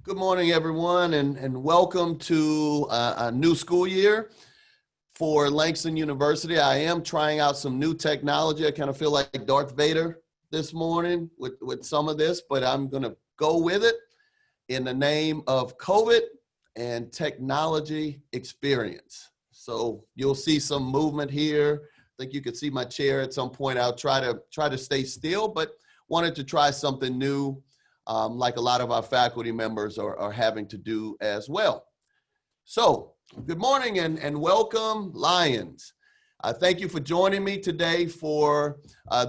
Good morning, everyone, and welcome to a new school year for Langston University. I am trying out some new technology. I kind of feel like Darth Vader this morning with some of this, but I'm going to go with it in the name of COVID and technology experience. So you'll see some movement here. I think you could see my chair at some point. I'll try to stay still, but wanted to try something new. Like a lot of our faculty members are having to do as well. So good morning and welcome, Lions. Thank you for joining me today for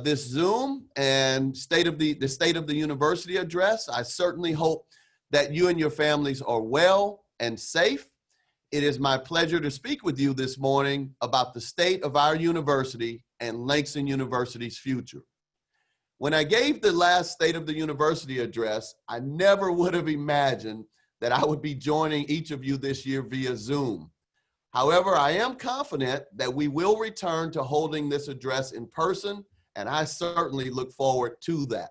this Zoom and State of the University address. I certainly hope that you and your families are well and safe. It is my pleasure to speak with you this morning about the state of our university and Langston University's future. When I gave the last State of the University address, I never would have imagined that I would be joining each of you this year via Zoom. However, I am confident that we will return to holding this address in person, and I certainly look forward to that.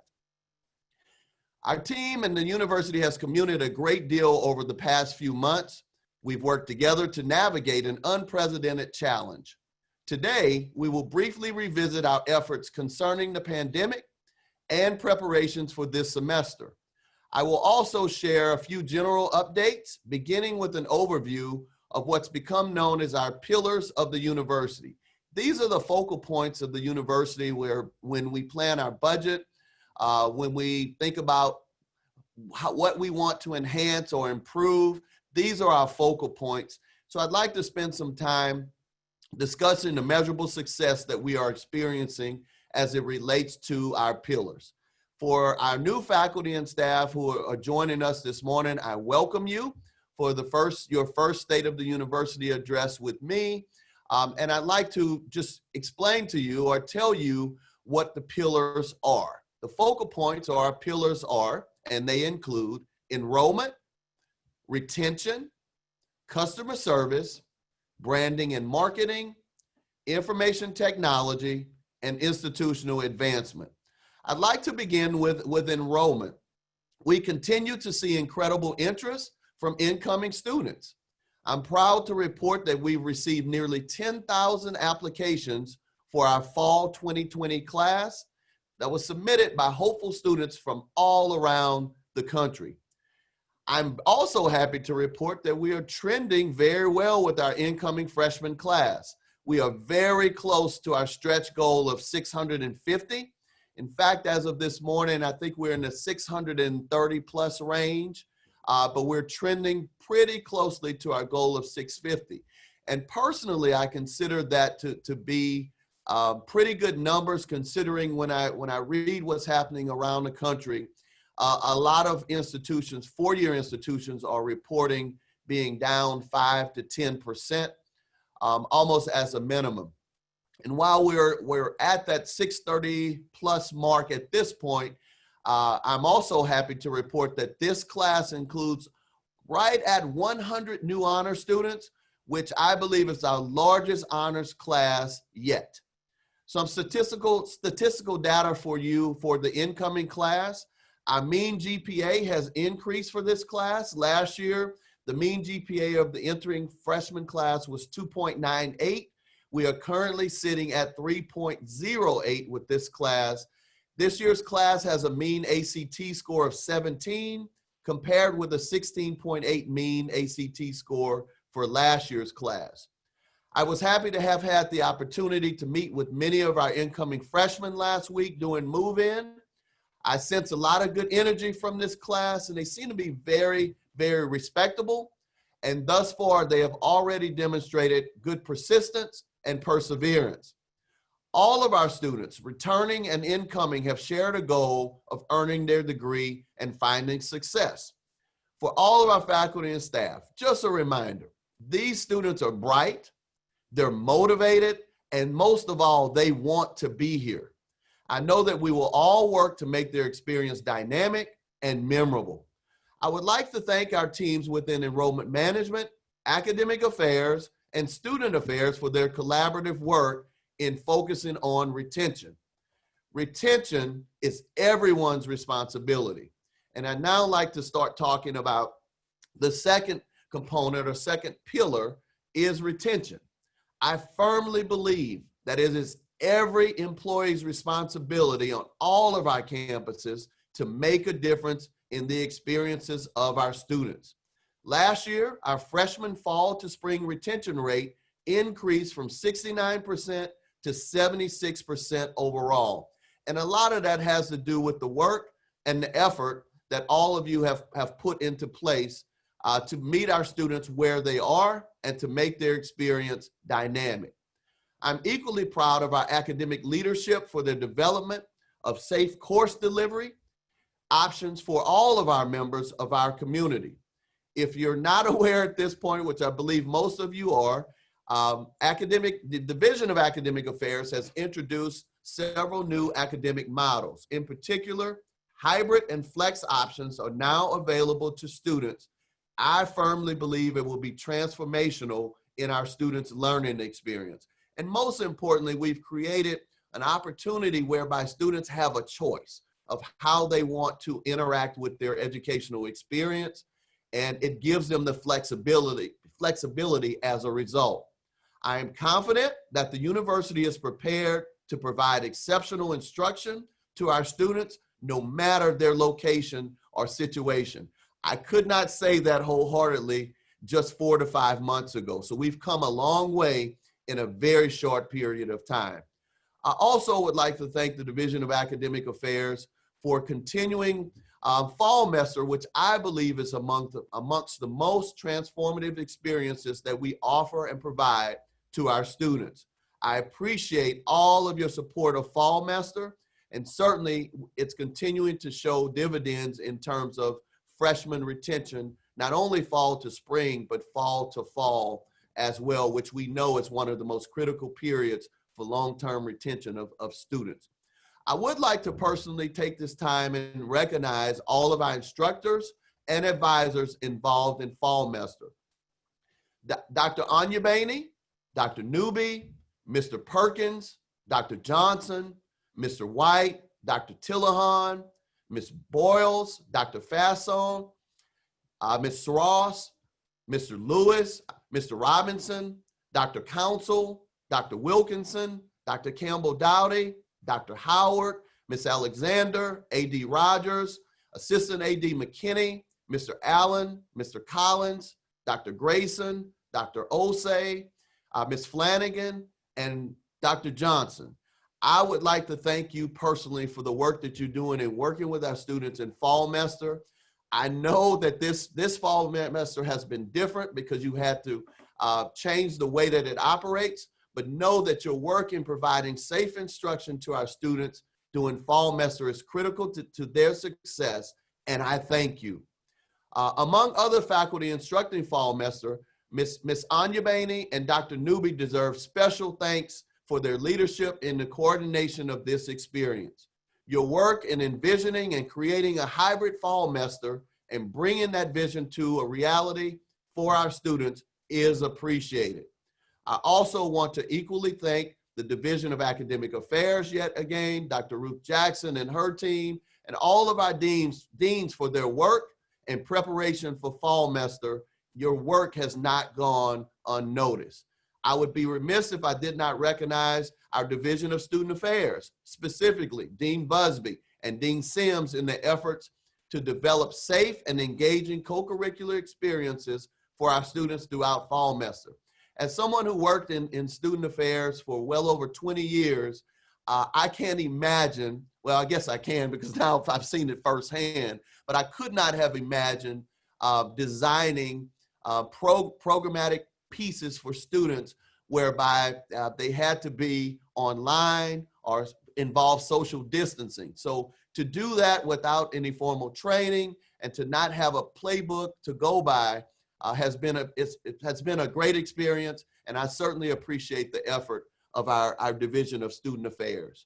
Our team and the university has communicated a great deal over the past few months. We've worked together to navigate an unprecedented challenge. Today, we will briefly revisit our efforts concerning the pandemic and preparations for this semester. I will also share a few general updates, beginning with an overview of what's become known as our pillars of the university. These are the focal points of the university when we plan our budget, when we think about what we want to enhance or improve, these are our focal points. So I'd like to spend some time discussing the measurable success that we are experiencing as it relates to our pillars. For our new faculty and staff who are joining us this morning, I welcome you for your first State of the University address with me. And I'd like to just explain to you or tell you what the pillars are. The focal points or our pillars are, and they include enrollment, retention, customer service, branding and marketing, information technology, and institutional advancement. I'd like to begin with enrollment. We continue to see incredible interest from incoming students. I'm proud to report that we've received nearly 10,000 applications for our fall 2020 class that was submitted by hopeful students from all around the country. I'm also happy to report that we are trending very well with our incoming freshman class. We are very close to our stretch goal of 650. In fact, as of this morning, I think we're in the 630 plus range, but we're trending pretty closely to our goal of 650. And personally, I consider that to be pretty good numbers considering when I read what's happening around the country. A lot of institutions, four-year institutions, are reporting being down 5 to 10%. Almost as a minimum. And while we're at that 630 plus mark at this point, I'm also happy to report that this class includes right at 100 new honor students, which I believe is our largest honors class yet. Some statistical data for you for the incoming class. Our mean GPA has increased for this class. Last year, the mean GPA of the entering freshman class was 2.98. We are currently sitting at 3.08 with this class. This year's class has a mean ACT score of 17 compared with a 16.8 mean ACT score for last year's class. I was happy to have had the opportunity to meet with many of our incoming freshmen last week during move-in. I sense a lot of good energy from this class, and they seem to be very, very respectable. And thus far, they have already demonstrated good persistence and perseverance. All of our students, returning and incoming, have shared a goal of earning their degree and finding success. For all of our faculty and staff, just a reminder, these students are bright, they're motivated, and most of all, they want to be here. I know that we will all work to make their experience dynamic and memorable. I would like to thank our teams within enrollment management, academic affairs, and student affairs for their collaborative work in focusing on retention. Retention is everyone's responsibility. And I'd now like to start talking about the second component or second pillar is retention. I firmly believe that it is every employee's responsibility on all of our campuses to make a difference in the experiences of our students. Last year, our freshman fall to spring retention rate increased from 69% to 76% overall. And a lot of that has to do with the work and the effort that all of you have put into place to meet our students where they are and to make their experience dynamic. I'm equally proud of our academic leadership for the development of safe course delivery options for all of our members of our community. If you're not aware at this point, which I believe most of you are, the Division of Academic Affairs has introduced several new academic models. In particular, hybrid and flex options are now available to students. I firmly believe it will be transformational in our students' learning experience. And most importantly, we've created an opportunity whereby students have a choice of how they want to interact with their educational experience, and it gives them the flexibility as a result. I am confident that the university is prepared to provide exceptional instruction to our students, no matter their location or situation. I could not say that wholeheartedly just 4 to 5 months ago. So we've come a long way in a very short period of time. I also would like to thank the Division of Academic Affairs for continuing fall semester, which I believe is amongst the most transformative experiences that we offer and provide to our students. I appreciate all of your support of fall semester, and certainly it's continuing to show dividends in terms of freshman retention, not only fall to spring, but fall to fall as well, which we know is one of the most critical periods for long-term retention of students. I would like to personally take this time and recognize all of our instructors and advisors involved in fall semester. Dr. Anyabani, Dr. Newby, Mr. Perkins, Dr. Johnson, Mr. White, Dr. Tillahan, Ms. Boyles, Dr. Fasson, Ms. Ross, Mr. Lewis, Mr. Robinson, Dr. Council, Dr. Wilkinson, Dr. Campbell Dowdy, Dr. Howard, Ms. Alexander, A.D. Rogers, Assistant A.D. McKinney, Mr. Allen, Mr. Collins, Dr. Grayson, Dr. Osei, Ms. Flanagan, and Dr. Johnson. I would like to thank you personally for the work that you're doing in working with our students in fall semester. I know that this fall semester has been different because you had to change the way that it operates, but know that your work in providing safe instruction to our students during fall semester is critical to their success, and I thank you. Among other faculty instructing fall semester, Ms. Anyabani and Dr. Newby deserve special thanks for their leadership in the coordination of this experience. Your work in envisioning and creating a hybrid fall semester and bringing that vision to a reality for our students is appreciated. I also want to equally thank the Division of Academic Affairs yet again, Dr. Ruth Jackson and her team, and all of our deans for their work in preparation for fall semester. Your work has not gone unnoticed. I would be remiss if I did not recognize our Division of Student Affairs, specifically Dean Busby and Dean Sims, in their efforts to develop safe and engaging co-curricular experiences for our students throughout fall semester. As someone who worked in student affairs for well over 20 years, I can't imagine, well, I guess I can because now I've seen it firsthand, but I could not have imagined designing programmatic pieces for students whereby they had to be online or involve social distancing. So to do that without any formal training and to not have a playbook to go by has been a great experience, and I certainly appreciate the effort of our Division of Student Affairs.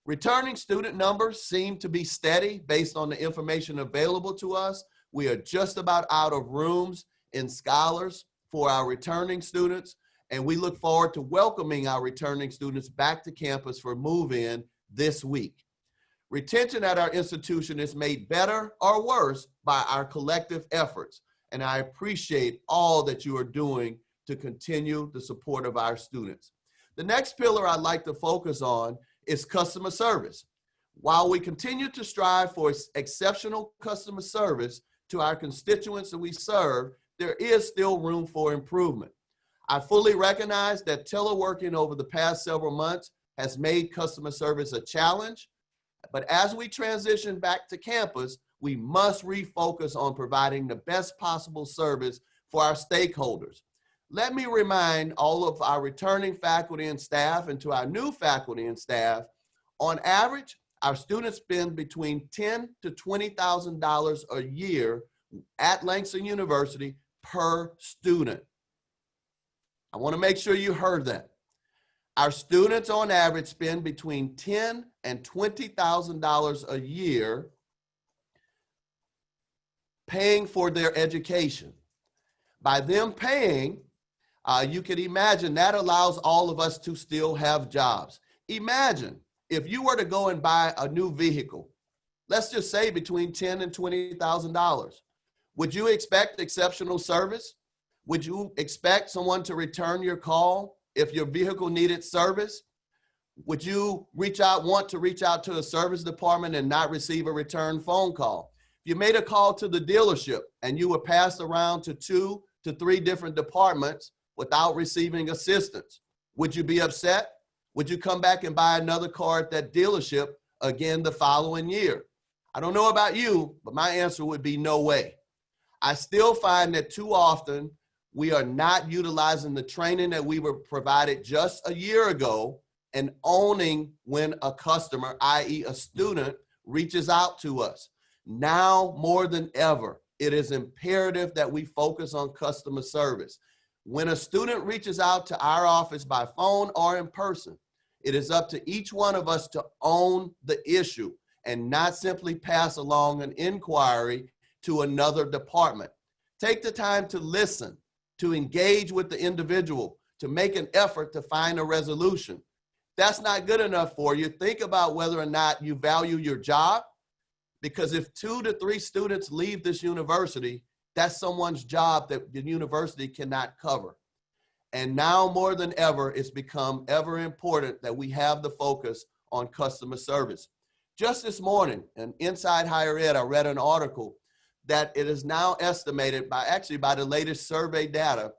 Returning student numbers seem to be steady based on the information available to us. We are just about out of rooms in scholars for our returning students, and we look forward to welcoming our returning students back to campus for move-in this week. Retention at our institution is made better or worse by our collective efforts, and I appreciate all that you are doing to continue the support of our students. The next pillar I'd like to focus on is customer service. While we continue to strive for exceptional customer service to our constituents that we serve, there is still room for improvement. I fully recognize that teleworking over the past several months has made customer service a challenge, but as we transition back to campus, we must refocus on providing the best possible service for our stakeholders. Let me remind all of our returning faculty and staff and to our new faculty and staff, on average, our students spend between $10,000 to $20,000 a year at Langston University per student. I want to make sure you heard that. Our students on average spend between $10,000 and $20,000 a year paying for their education. By them paying, you can imagine that allows all of us to still have jobs. Imagine if you were to go and buy a new vehicle, let's just say between $10,000 and $20,000. Would you expect exceptional service? Would you expect someone to return your call if your vehicle needed service? Would you want to reach out to a service department and not receive a return phone call? If you made a call to the dealership and you were passed around to 2 to 3 different departments without receiving assistance, would you be upset? Would you come back and buy another car at that dealership again the following year? I don't know about you, but my answer would be no way. I still find that too often we are not utilizing the training that we were provided just a year ago and owning when a customer, i.e. a student, reaches out to us. Now more than ever, it is imperative that we focus on customer service. When a student reaches out to our office by phone or in person, it is up to each one of us to own the issue and not simply pass along an inquiry to another department. Take the time to listen, to engage with the individual, to make an effort to find a resolution. That's not good enough for you. Think about whether or not you value your job, because if 2 to 3 students leave this university, that's someone's job that the university cannot cover. And now more than ever, it's become ever important that we have the focus on customer service. Just this morning, in Inside Higher Ed, I read an article that it is now estimated by the latest survey data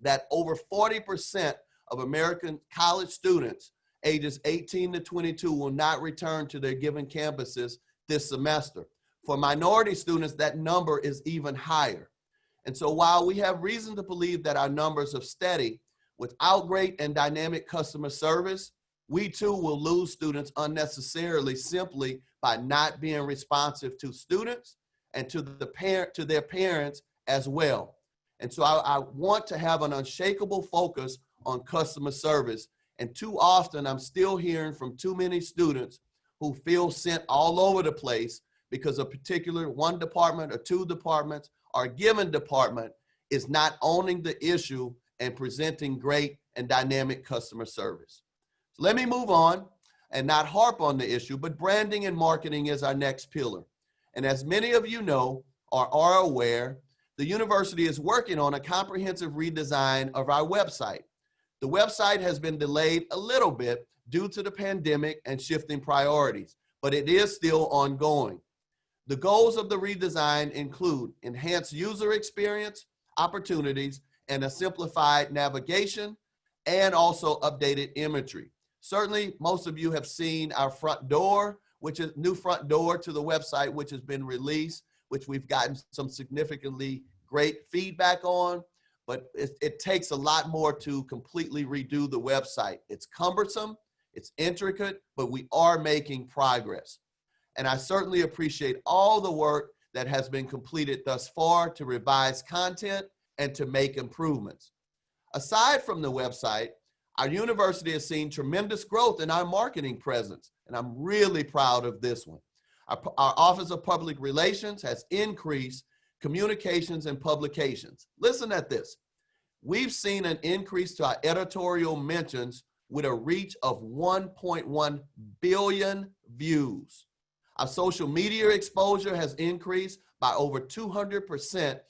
that over 40% of American college students ages 18 to 22 will not return to their given campuses this semester. For minority students, that number is even higher. And so while we have reason to believe that our numbers are steady, without great and dynamic customer service, we too will lose students unnecessarily simply by not being responsive to students and to their parents as well. And so I want to have an unshakable focus on customer service. And too often I'm still hearing from too many students who feel sent all over the place because a particular one department or 2 departments or a given department is not owning the issue and presenting great and dynamic customer service. So let me move on and not harp on the issue, but branding and marketing is our next pillar. And as many of you know or are aware, the university is working on a comprehensive redesign of our website. The website has been delayed a little bit due to the pandemic and shifting priorities, but it is still ongoing. The goals of the redesign include enhanced user experience, opportunities, and a simplified navigation, and also updated imagery. Certainly, most of you have seen our front door, which is new front door to the website, which has been released, which we've gotten some significantly great feedback on, but it takes a lot more to completely redo the website. It's cumbersome, it's intricate, but we are making progress. And I certainly appreciate all the work that has been completed thus far to revise content and to make improvements. Aside from the website, our university has seen tremendous growth in our marketing presence, and I'm really proud of this one. Our Office of Public Relations has increased communications and publications. Listen at this. We've seen an increase to our editorial mentions with a reach of 1.1 billion views. Our social media exposure has increased by over 200%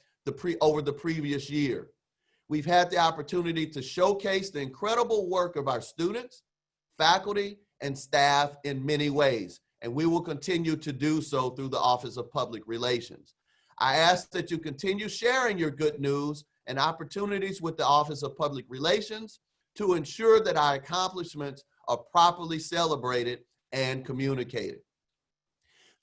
over the previous year. We've had the opportunity to showcase the incredible work of our students, faculty, and staff in many ways, and we will continue to do so through the Office of Public Relations. I ask that you continue sharing your good news and opportunities with the Office of Public Relations to ensure that our accomplishments are properly celebrated and communicated.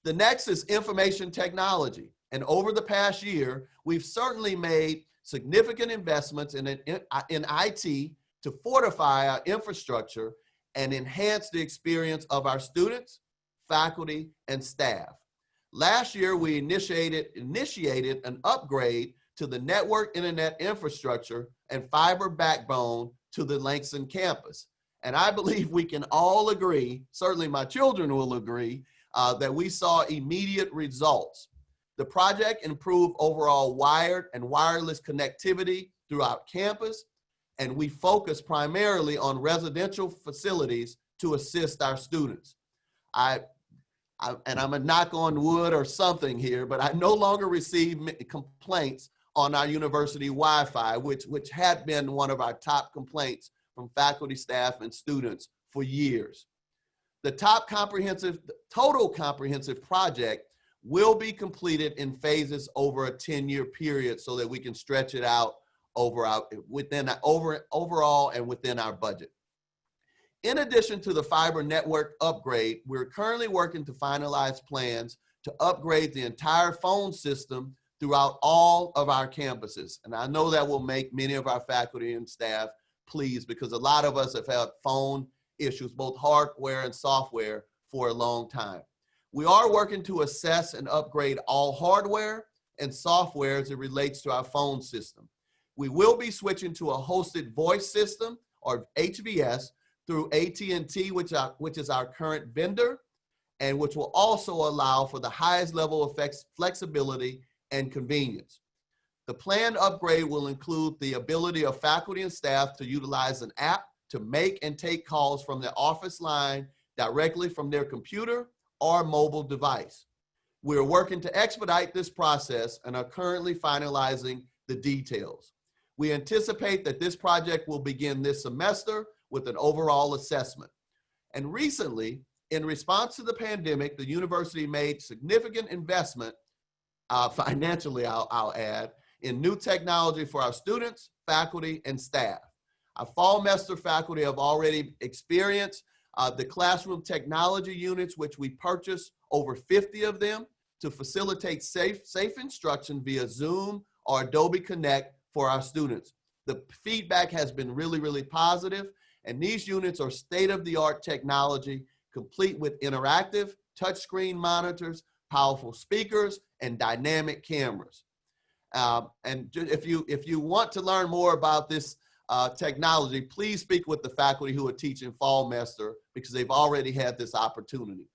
The next is information technology. And over the past year, we've certainly made significant investments in IT to fortify our infrastructure and enhance the experience of our students, faculty, and staff. Last year, we initiated an upgrade to the network internet infrastructure and fiber backbone to the Langston campus. And I believe we can all agree, certainly my children will agree, that we saw immediate results. The project improved overall wired and wireless connectivity throughout campus, and we focus primarily on residential facilities to assist our students. And I'm a knock on wood or something here, but I no longer receive complaints on our university Wi-Fi, which had been one of our top complaints from faculty, staff, and students for years. The total comprehensive project will be completed in phases over a 10-year period so that we can stretch it out overall and within our budget. In addition to the fiber network upgrade, we're currently working to finalize plans to upgrade the entire phone system throughout all of our campuses. And I know that will make many of our faculty and staff pleased, because a lot of us have had phone issues, both hardware and software, for a long time. We are working to assess and upgrade all hardware and software as it relates to our phone system. We will be switching to a hosted voice system, or HVS, through AT&T, which is our current vendor, and which will also allow for the highest level of flexibility and convenience. The planned upgrade will include the ability of faculty and staff to utilize an app to make and take calls from their office line directly from their computer or mobile device. We're working to expedite this process and are currently finalizing the details. We anticipate that this project will begin this semester with an overall assessment. And recently, in response to the pandemic, the university made significant investment, financially I'll add, in new technology for our students, faculty, and staff. Our fall semester faculty have already experienced the classroom technology units, which we purchased over 50 of them to facilitate safe instruction via Zoom or Adobe Connect for our students. The feedback has been really, really positive, and these units are state-of-the-art technology, complete with interactive touchscreen monitors, powerful speakers, and dynamic cameras. And if you want to learn more about this technology, please speak with the faculty who are teaching fall semester, because they've already had this opportunity.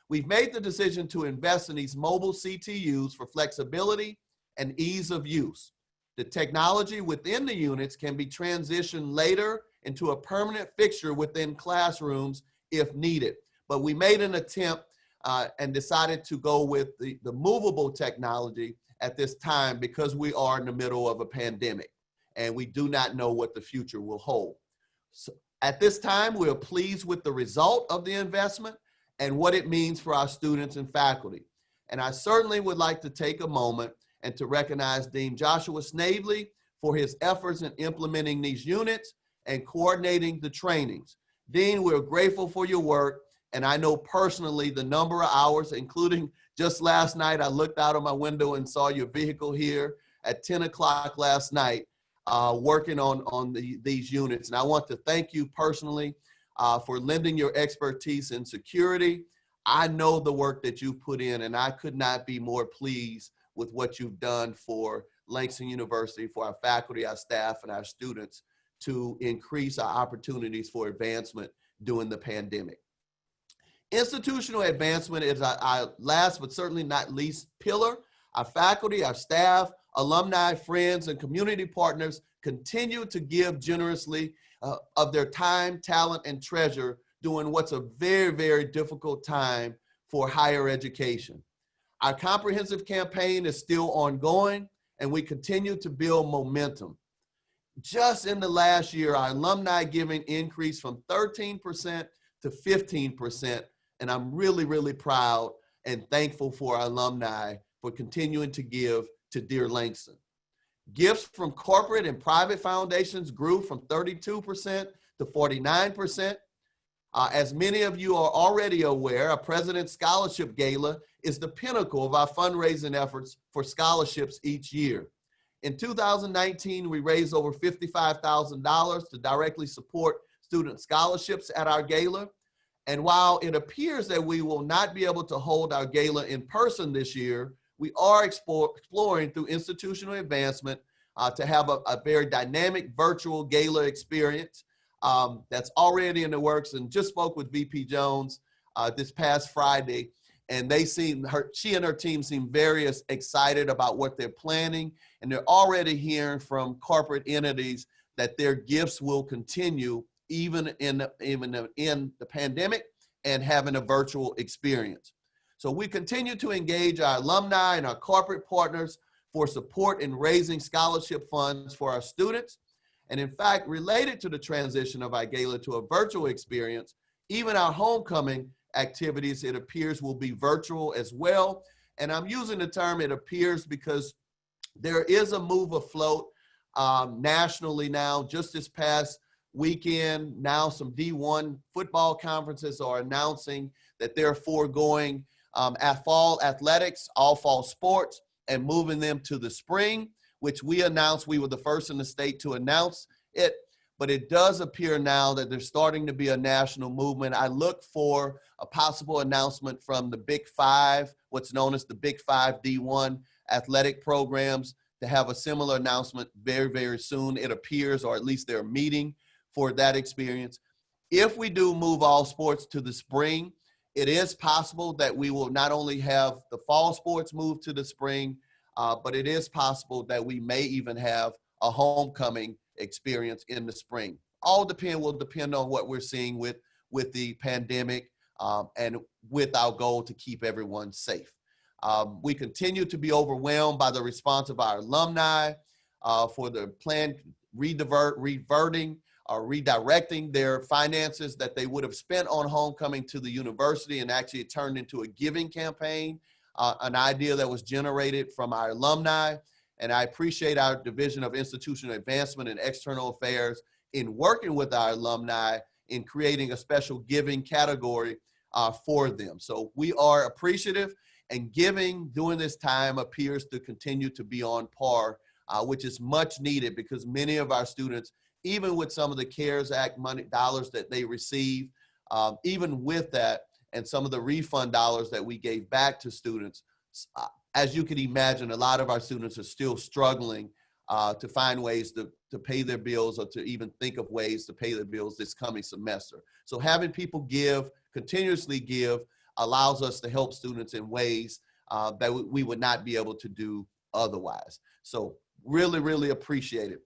We've made the decision to invest in these mobile CTUs for flexibility and ease of use. The technology within the units can be transitioned later into a permanent fixture within classrooms if needed. But we made an attempt and decided to go with the movable technology at this time, because we are in the middle of a pandemic and we do not know what the future will hold. So at this time, we are pleased with the result of the investment and what it means for our students and faculty. And I certainly would like to take a moment and to recognize Dean Joshua Snavely for his efforts in implementing these units and coordinating the trainings. Dean, we're grateful for your work, and I know personally the number of hours, including just last night, I looked out of my window and saw your vehicle here at 10 o'clock last night, working on these units. And I want to thank you personally for lending your expertise in security. I know the work that you've put in, and I could not be more pleased with what you've done for Langston University, for our faculty, our staff, and our students to increase our opportunities for advancement during the pandemic. Institutional advancement is our last but certainly not least pillar. Our faculty, our staff, alumni, friends, and community partners continue to give generously of their time, talent, and treasure during what's a very, very difficult time for higher education. Our comprehensive campaign is still ongoing, and we continue to build momentum. Just in the last year, our alumni giving increased from 13% to 15%, and I'm really, really proud and thankful for our alumni for continuing to give to Dear Langston. Gifts from corporate and private foundations grew from 32% to 49%. As many of you are already aware, our President's Scholarship Gala is the pinnacle of our fundraising efforts for scholarships each year. In 2019, we raised over $55,000 to directly support student scholarships at our gala. And while it appears that we will not be able to hold our gala in person this year, we are exploring through institutional advancement to have a very dynamic virtual gala experience that's already in the works, and just spoke with VP Jones this past Friday, and she and her team seem very excited about what they're planning, and they're already hearing from corporate entities that their gifts will continue even in the pandemic and having a virtual experience. So we continue to engage our alumni and our corporate partners for support in raising scholarship funds for our students. And in fact, related to the transition of our gala to a virtual experience, even our homecoming activities, it appears, will be virtual as well. And I'm using the term "it appears" because there is a move afloat nationally now. Just this past weekend, now some D1 football conferences are announcing that they're foregoing fall athletics, all fall sports, and moving them to the spring, which we announced. We were the first in the state to announce it, but it does appear now that there's starting to be a national movement. I look for a possible announcement from the Big Five, what's known as the Big Five D1 athletic programs, to have a similar announcement very, very soon, it appears, or at least they're meeting for that experience. If we do move all sports to the spring, it is possible that we will not only have the fall sports move to the spring, but it is possible that we may even have a homecoming experience in the spring. All will depend on what we're seeing with the pandemic and with our goal to keep everyone safe. We continue to be overwhelmed by the response of our alumni for the planned redirecting their finances that they would have spent on homecoming to the university, and actually it turned into a giving campaign, an idea that was generated from our alumni. And I appreciate our Division of Institutional Advancement and External Affairs in working with our alumni in creating a special giving category for them. So we are appreciative, and giving during this time appears to continue to be on par, which is much needed, because many of our students, even with some of the CARES Act money dollars that they receive, even with that and some of the refund dollars that we gave back to students, as you can imagine, a lot of our students are still struggling to find ways to pay their bills, or to even think of ways to pay their bills this coming semester. So having people continuously give, allows us to help students in ways that we would not be able to do otherwise. So really, really appreciate it.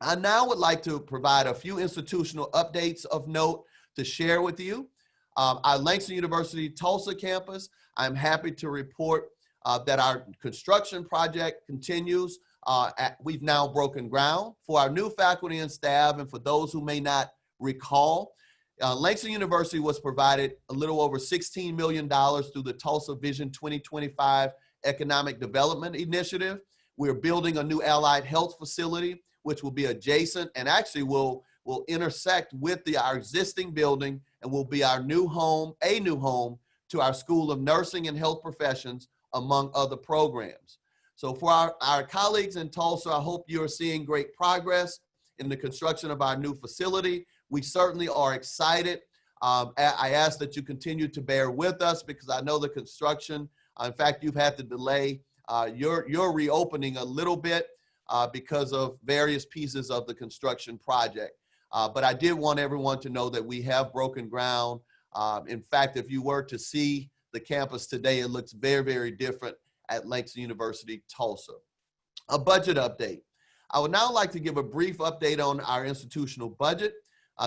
I now would like to provide a few institutional updates of note to share with you. Our Langston University Tulsa campus, I'm happy to report that our construction project continues. We've now broken ground. For our new faculty and staff, and for those who may not recall, Langston University was provided a little over $16 million through the Tulsa Vision 2025 Economic Development Initiative. We're building a new allied health facility, which will be adjacent and actually will intersect with our existing building, and will be our new home, a new home to our School of Nursing and Health Professions, among other programs. So for our colleagues in Tulsa, I hope you're seeing great progress in the construction of our new facility. We certainly are excited. I ask that you continue to bear with us, because I know the construction, in fact, you've had to delay your reopening a little bit because of various pieces of the construction project. But I did want everyone to know that we have broken ground. In fact, if you were to see the campus today, it looks very, very different at Langston University, Tulsa. A budget update. I would now like to give a brief update on our institutional budget.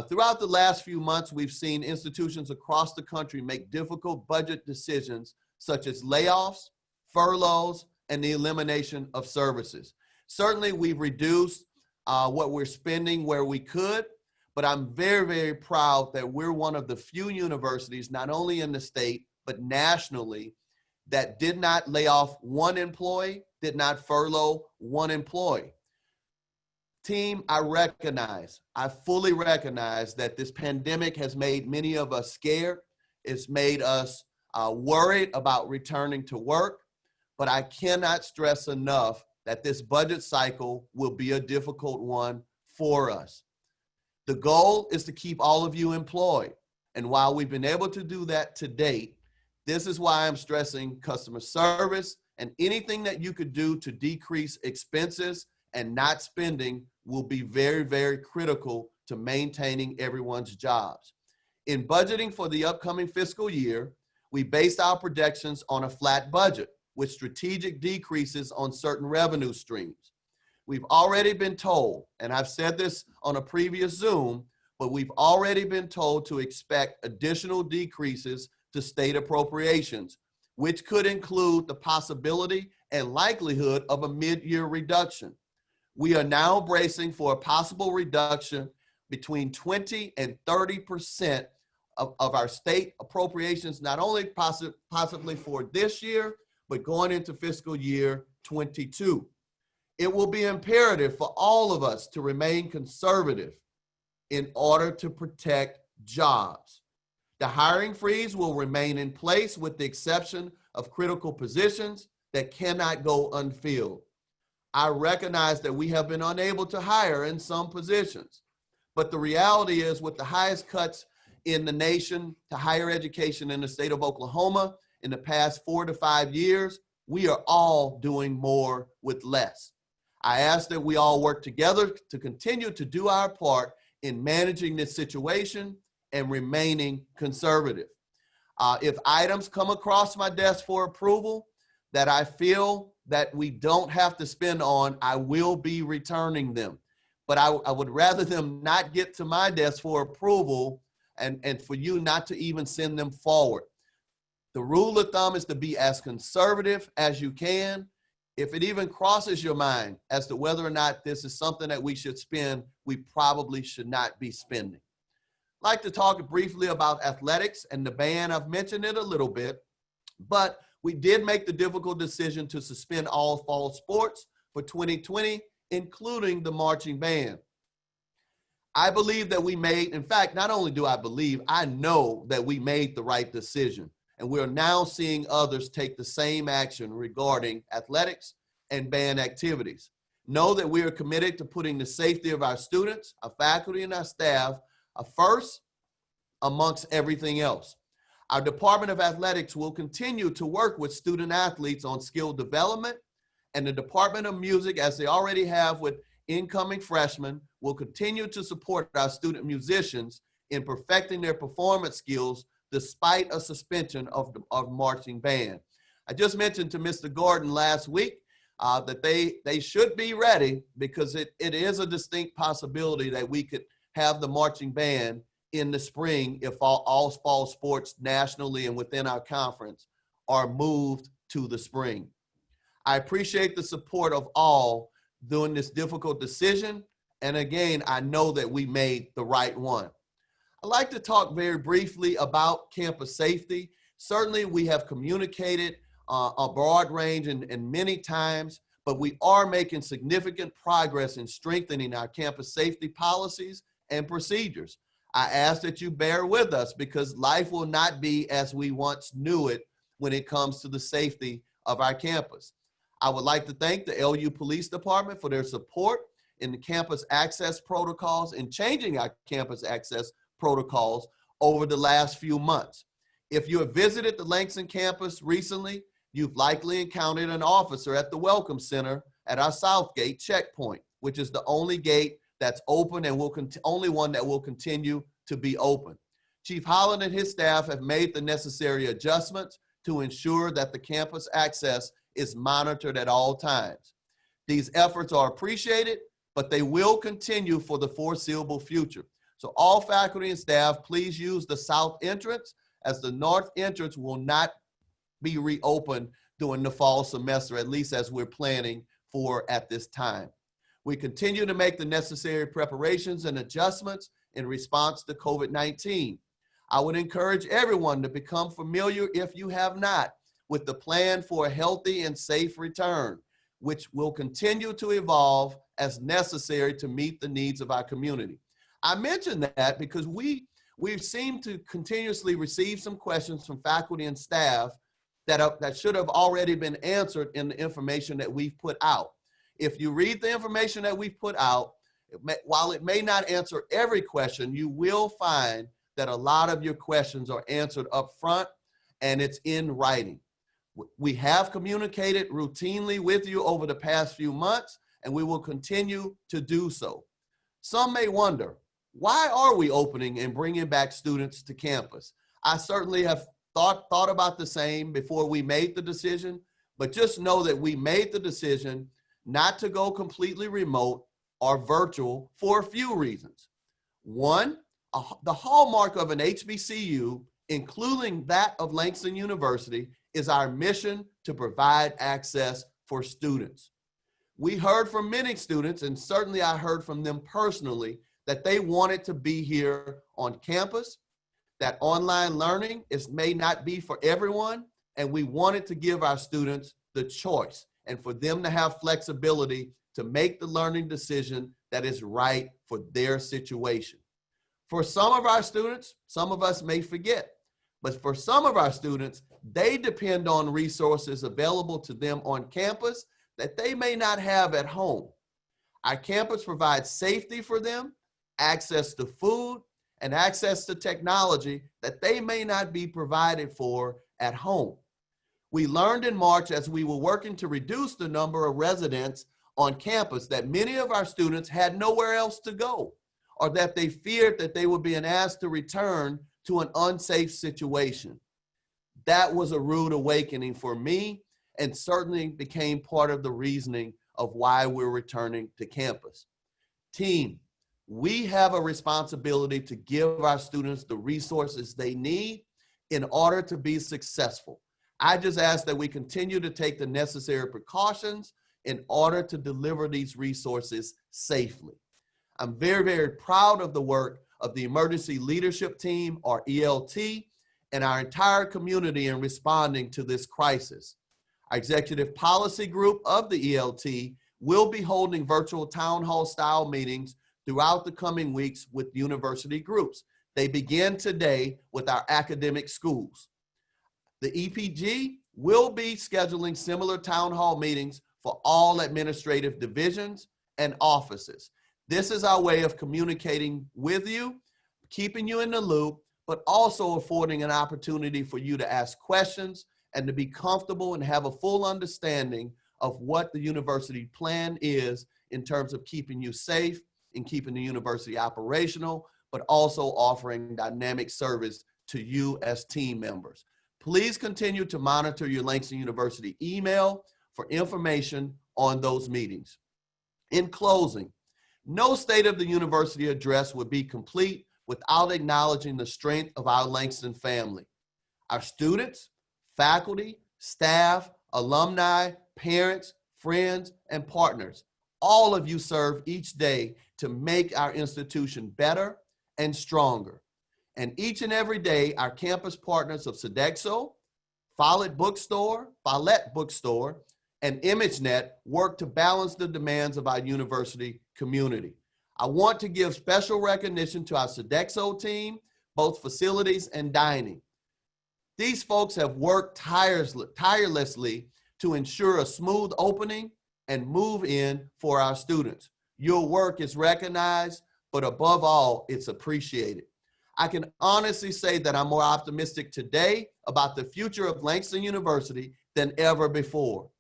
Throughout the last few months, we've seen institutions across the country make difficult budget decisions such as layoffs, furloughs, and the elimination of services. Certainly, we've reduced what we're spending where we could, but I'm very, very proud that we're one of the few universities, not only in the state, but nationally, that did not lay off one employee, did not furlough one employee. Team, I fully recognize that this pandemic has made many of us scared. It's made us worried about returning to work, but I cannot stress enough that this budget cycle will be a difficult one for us. The goal is to keep all of you employed. And while we've been able to do that to date, this is why I'm stressing customer service, and anything that you could do to decrease expenses and not spending will be very, very critical to maintaining everyone's jobs. In budgeting for the upcoming fiscal year, we based our projections on a flat budget with strategic decreases on certain revenue streams. We've already been told, and I've said this on a previous Zoom, but we've already been told to expect additional decreases to state appropriations, which could include the possibility and likelihood of a mid-year reduction. We are now bracing for a possible reduction between 20 and 30% of our state appropriations, not only possibly for this year, but going into fiscal year 22. It will be imperative for all of us to remain conservative in order to protect jobs. The hiring freeze will remain in place with the exception of critical positions that cannot go unfilled. I recognize that we have been unable to hire in some positions, but the reality is with the highest cuts in the nation to higher education in the state of Oklahoma in the past 4 to 5 years, we are all doing more with less. I ask that we all work together to continue to do our part in managing this situation and remaining conservative. If items come across my desk for approval that I feel that we don't have to spend on, I will be returning them. But I would rather them not get to my desk for approval and for you not to even send them forward. The rule of thumb is to be as conservative as you can. If it even crosses your mind as to whether or not this is something that we should spend, we probably should not be spending. I'd like to talk briefly about athletics and the band. I've mentioned it a little bit, but we did make the difficult decision to suspend all fall sports for 2020, including the marching band. I believe that we made, in fact, not only do I believe, I know that we made the right decision. And we're now seeing others take the same action regarding athletics and band activities. Know that we are committed to putting the safety of our students, our faculty, and our staff first amongst everything else. Our Department of Athletics will continue to work with student athletes on skill development, and the Department of Music, as they already have with incoming freshmen, will continue to support our student musicians in perfecting their performance skills despite a suspension of marching band. I just mentioned to Mr. Gordon last week that they should be ready because it is a distinct possibility that we could have the marching band in the spring if all fall sports nationally and within our conference are moved to the spring. I appreciate the support of all during this difficult decision. And again, I know that we made the right one. I'd like to talk very briefly about campus safety. Certainly, we have communicated a broad range and many times, but we are making significant progress in strengthening our campus safety policies and procedures. I ask that you bear with us because life will not be as we once knew it when it comes to the safety of our campus. I would like to thank the LU Police Department for their support in the campus access protocols and changing our campus access protocols over the last few months. If you have visited the Langston campus recently, you've likely encountered an officer at the Welcome Center at our Southgate checkpoint, which is the only gate that's open and only one that will continue to be open. Chief Holland and his staff have made the necessary adjustments to ensure that the campus access is monitored at all times. These efforts are appreciated, but they will continue for the foreseeable future. So all faculty and staff, please use the south entrance, as the north entrance will not be reopened during the fall semester, at least as we're planning for at this time. We continue to make the necessary preparations and adjustments in response to COVID-19. I would encourage everyone to become familiar, if you have not, with the plan for a healthy and safe return, which will continue to evolve as necessary to meet the needs of our community. I mention that because we've seemed to continuously receive some questions from faculty and staff that should have already been answered in the information that we've put out. If you read the information that we've put out, while it may not answer every question, you will find that a lot of your questions are answered up front and it's in writing. We have communicated routinely with you over the past few months, and we will continue to do so. Some may wonder, why are we opening and bringing back students to campus? I certainly have thought about the same before we made the decision, but just know that we made the decision not to go completely remote or virtual for a few reasons. One, the hallmark of an HBCU, including that of Langston University, is our mission to provide access for students. We heard from many students, and certainly I heard from them personally, that they wanted to be here on campus, that online learning may not be for everyone, and we wanted to give our students the choice and for them to have flexibility to make the learning decision that is right for their situation. For some of our students, some of us may forget, but for some of our students, they depend on resources available to them on campus that they may not have at home. Our campus provides safety for them, access to food, and access to technology that they may not be provided for at home. We learned in March, as we were working to reduce the number of residents on campus, that many of our students had nowhere else to go, or that they feared that they were being asked to return to an unsafe situation. That was a rude awakening for me, and certainly became part of the reasoning of why we're returning to campus. Team, we have a responsibility to give our students the resources they need in order to be successful. I just ask that we continue to take the necessary precautions in order to deliver these resources safely. I'm very, very proud of the work of the Emergency Leadership Team, or ELT, and our entire community in responding to this crisis. Our Executive Policy Group of the ELT will be holding virtual town hall style meetings throughout the coming weeks with university groups. They begin today with our academic schools. The EPG will be scheduling similar town hall meetings for all administrative divisions and offices. This is our way of communicating with you, keeping you in the loop, but also affording an opportunity for you to ask questions and to be comfortable and have a full understanding of what the university plan is in terms of keeping you safe and keeping the university operational, but also offering dynamic service to you as team members. Please continue to monitor your Langston University email for information on those meetings. In closing, no State of the University address would be complete without acknowledging the strength of our Langston family. Our students, faculty, staff, alumni, parents, friends, and partners, all of you serve each day to make our institution better and stronger. And each and every day, our campus partners of Sodexo, Follett Bookstore, and ImageNet work to balance the demands of our university community. I want to give special recognition to our Sodexo team, both facilities and dining. These folks have worked tirelessly to ensure a smooth opening and move in for our students. Your work is recognized, but above all, it's appreciated. I can honestly say that I'm more optimistic today about the future of Langston University than ever before.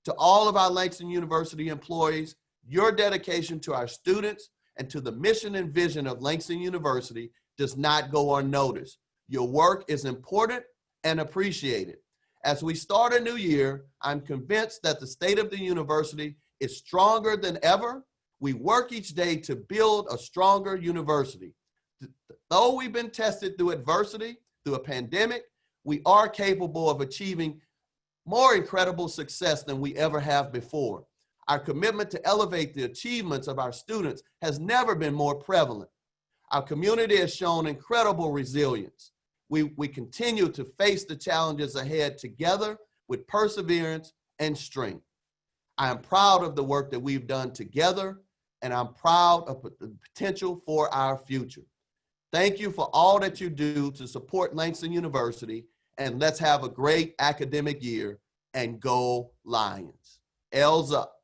To all of our Langston University employees, your dedication to our students and to the mission and vision of Langston University does not go unnoticed. Your work is important and appreciated. As we start a new year, I'm convinced that the state of the university is stronger than ever. We work each day to build a stronger university. Though we've been tested through adversity, through a pandemic, we are capable of achieving more incredible success than we ever have before. Our commitment to elevate the achievements of our students has never been more prevalent. Our community has shown incredible resilience. We continue to face the challenges ahead together with perseverance and strength. I am proud of the work that we've done together, and I'm proud of the potential for our future. Thank you for all that you do to support Langston University, and let's have a great academic year, and go Lions. L's up.